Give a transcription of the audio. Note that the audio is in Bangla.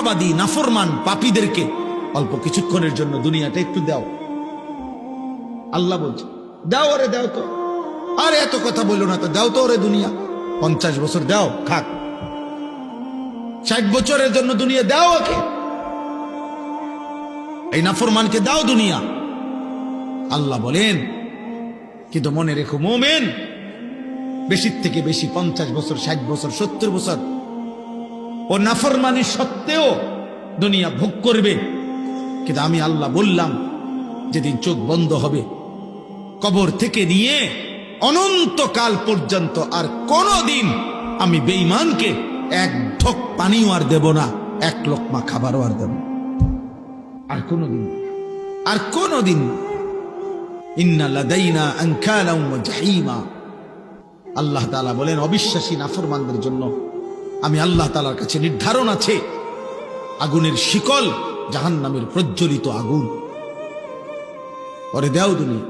মিথ্যাবাদী নাফরমান পাপীদেরকে অল্প কিছুক্ষণের জন্য দুনিয়াটা একটু দাও। আল্লাহ বলছে দাও, ওরে দাও তো, আরে এত কথা বললো না তো, দাও তো ওরে দুনিয়া। 50 বছর দাও, খাক। 60 বছরের জন্য দুনিয়া দাও ওকে, এই নাফরমানকে দাও দুনিয়া। আল্লাহ বলেন কিন্তু মনে রেখো মোমেন বেশির থেকে বেশি 50 বছর, 60 বছর, 70 বছর ও নাফরমানি সত্ত্বেও দুনিয়া ভোগ করবে। কিন্তু আমি আল্লাহ বললাম যেদিন চোখ বন্ধ হবে কবর থেকে নিয়ে অনন্তকাল পর্যন্ত আর কোনদিন আমি বেঈমানকে এক ঢোক পানিও আর দেব না, এক লোকমা খাবারও আর দেব না। আর কোনদিন ইন্না লাদাইনা আনকালাম ওয়া জাহিমা। আল্লাহ তাআলা বলেন অবিশ্বাসী নাফরমানদের জন্য আমি আল্লাহ তাআলার কাছে নির্ধারণ আছে আগুনের শিকল, জাহান্নামের প্রজ্বলিত আগুন। ওরে দাও দুনিয়া।